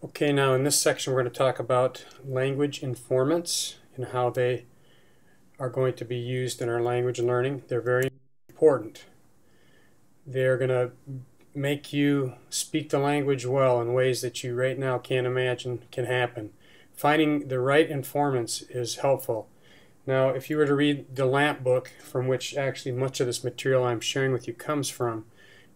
Okay, now in this section we're going to talk about language informants and how they are going to be used in our language learning. They're very important. They're going to make you speak the language well in ways that you right now can't imagine can happen. Finding the right informants is helpful. Now, if you were to read the LAMP book, from which actually much of this material I'm sharing with you comes from,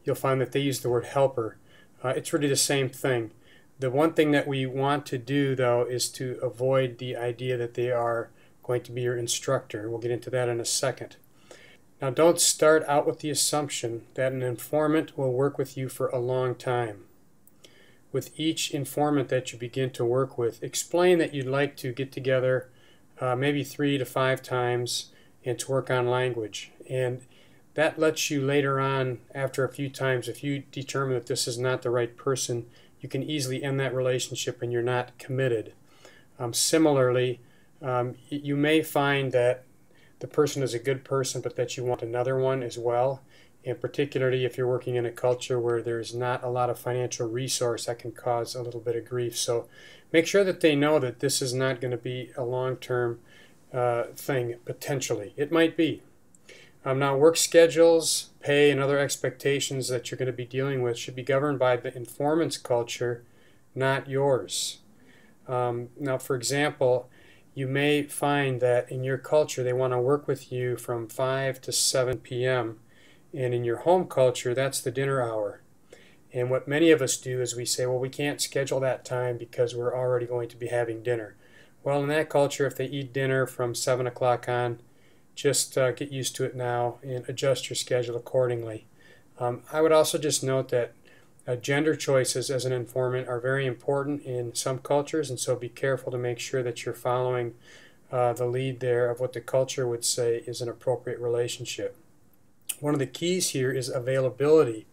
you'll find that they use the word helper. It's really the same thing. The one thing that we want to do, though, is to avoid the idea that they are going to be your instructor. We'll get into that in a second. Now, don't start out with the assumption that an informant will work with you for a long time. With each informant that you begin to work with, explain that you'd like to get together maybe 3 to 5 times and to work on language. And that lets you later on, after a few times, if you determine that this is not the right person, you can easily end that relationship and you're not committed. Similarly, you may find that the person is a good person, but that you want another one as well. And particularly if you're working in a culture where there's not a lot of financial resource, that can cause a little bit of grief. So make sure that they know that this is not going to be a long-term thing, potentially. It might be. Now, work schedules, pay, and other expectations that you're going to be dealing with should be governed by the informant's culture, not yours. Now, for example, you may find that in your culture they want to work with you from 5 to 7 p.m. and in your home culture that's the dinner hour. And what many of us do is we say, well, we can't schedule that time because we're already going to be having dinner. Well, in that culture, if they eat dinner from 7 o'clock on, just get used to it now and adjust your schedule accordingly. I would also just note that gender choices as an informant are very important in some cultures, and so be careful to make sure that you're following the lead there of what the culture would say is an appropriate relationship. One of the keys here is availability.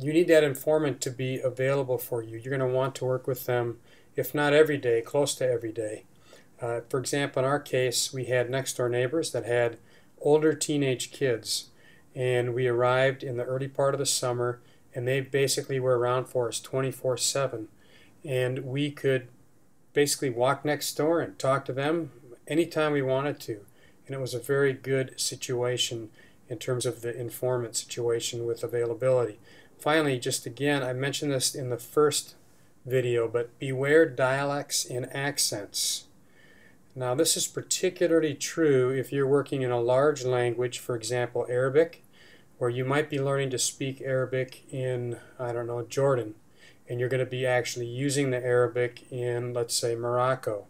You need that informant to be available for you. You're going to want to work with them, if not every day, close to every day. For example, in our case, we had next-door neighbors that had older teenage kids, and we arrived in the early part of the summer, and they basically were around for us 24/7, and we could basically walk next door and talk to them anytime we wanted to, and it was a very good situation in terms of the informant situation with availability. Finally, just again, I mentioned this in the first video, but beware dialects and accents. Now, this is particularly true if you're working in a large language, for example, Arabic, where you might be learning to speak Arabic in, I don't know, Jordan, and you're going to be actually using the Arabic in, let's say, Morocco.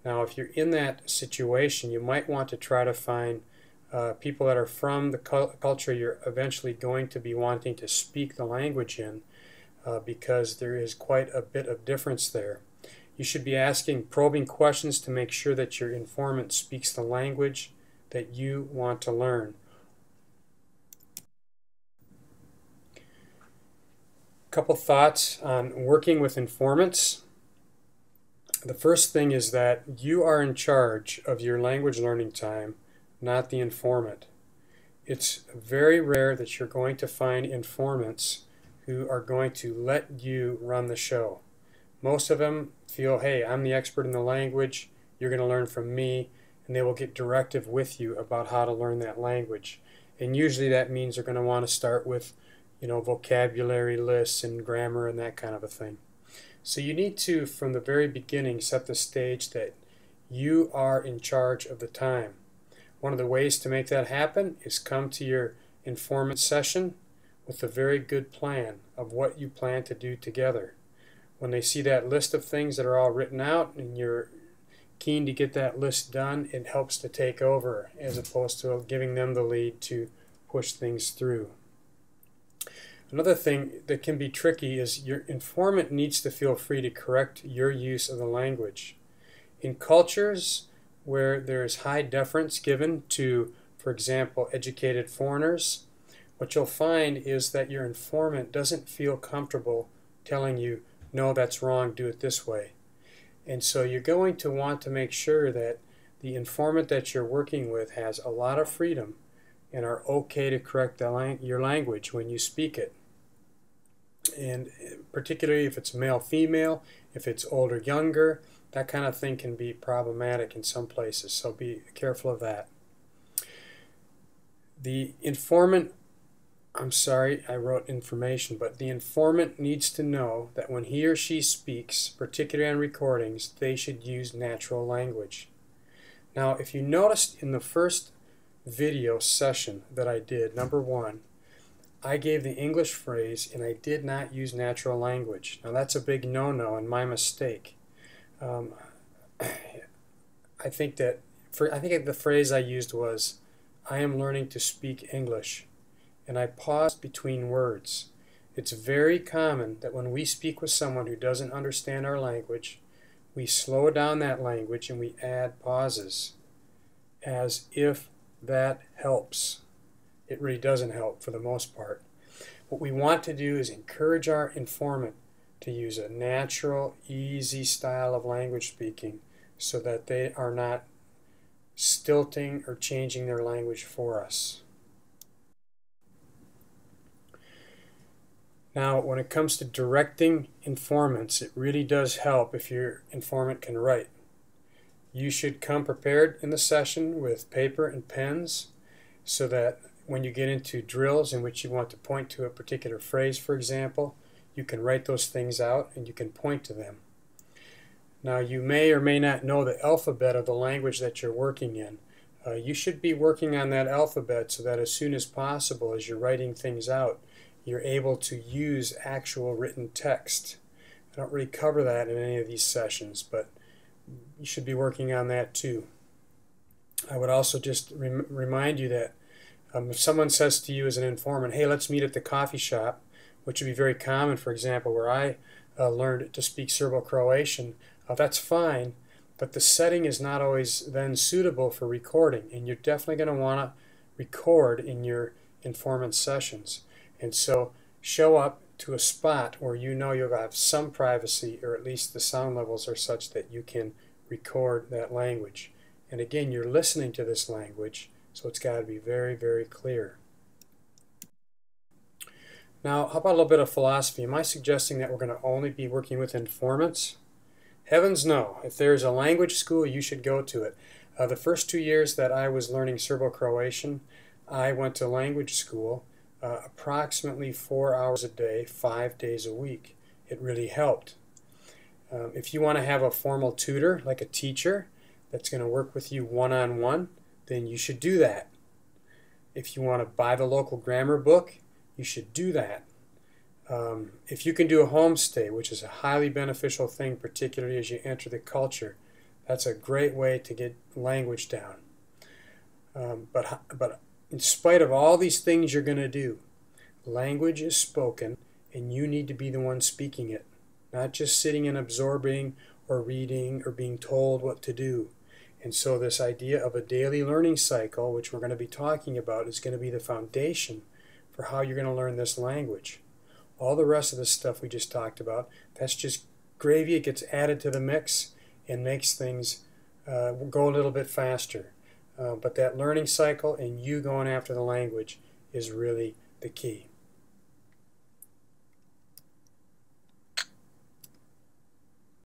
Now, if you're in that situation, you might want to try to find people that are from the culture you're eventually going to be wanting to speak the language in, because there is quite a bit of difference there. You should be asking probing questions to make sure that your informant speaks the language that you want to learn. A couple thoughts on working with informants. The first thing is that you are in charge of your language learning time, not the informant. It's very rare that you're going to find informants who are going to let you run the show. Most of them feel, hey, I'm the expert in the language, you're going to learn from me, and they will get directive with you about how to learn that language. And usually that means they're going to want to start with, vocabulary lists and grammar and that kind of a thing. So you need to, from the very beginning, set the stage that you are in charge of the time. One of the ways to make that happen is come to your informant session with a very good plan of what you plan to do together. When they see that list of things that are all written out and you're keen to get that list done, it helps to take over as opposed to giving them the lead to push things through. Another thing that can be tricky is your informant needs to feel free to correct your use of the language. In cultures where there is high deference given to, for example, educated foreigners, what you'll find is that your informant doesn't feel comfortable telling you, no, that's wrong, do it this way. And so you're going to want to make sure that the informant that you're working with has a lot of freedom and are okay to correct your language when you speak it. And particularly if it's male-female, if it's older-younger, that kind of thing can be problematic in some places, so be careful of that. The informant, I'm sorry, I wrote information, but the informant needs to know that when he or she speaks, particularly on recordings, they should use natural language. Now, if you noticed in the first video session that I did, number 1, I gave the English phrase and I did not use natural language. Now that's a big no-no and my mistake. I think the phrase I used was, I am learning to speak English, and I paused between words. It's very common that when we speak with someone who doesn't understand our language, we slow down that language and we add pauses, as if that helps. It really doesn't help for the most part. What we want to do is encourage our informant to use a natural, easy style of language speaking so that they are not stilting or changing their language for us. Now, when it comes to directing informants, it really does help if your informant can write. You should come prepared in the session with paper and pens so that when you get into drills in which you want to point to a particular phrase, for example, you can write those things out and you can point to them. Now, you may or may not know the alphabet of the language that you're working in. You should be working on that alphabet so that as soon as possible, as you're writing things out, you're able to use actual written text. I don't really cover that in any of these sessions, but you should be working on that too. I would also just remind you that if someone says to you as an informant, hey, let's meet at the coffee shop, which would be very common, for example, where I learned to speak Serbo-Croatian, that's fine, but the setting is not always then suitable for recording, and you're definitely going to want to record in your informant sessions. And so show up to a spot where you know you'll have some privacy, or at least the sound levels are such that you can record that language. And again, you're listening to this language, so it's got to be very, very clear. Now, how about a little bit of philosophy? Am I suggesting that we're going to only be working with informants? Heavens no. If there's a language school, you should go to it. The first 2 years that I was learning Serbo-Croatian, I went to language school approximately 4 hours a day, 5 days a week. It really helped. If you want to have a formal tutor, like a teacher, that's going to work with you one-on-one, then you should do that. If you want to buy the local grammar book, you should do that. If you can do a homestay, which is a highly beneficial thing, particularly as you enter the culture, that's a great way to get language down. But in spite of all these things you're going to do, language is spoken, and you need to be the one speaking it, not just sitting and absorbing or reading or being told what to do. And so this idea of a daily learning cycle, which we're going to be talking about, is going to be the foundation for how you're going to learn this language. All the rest of the stuff we just talked about, that's just gravy. It gets added to the mix and makes things go a little bit faster. But that learning cycle and you going after the language is really the key.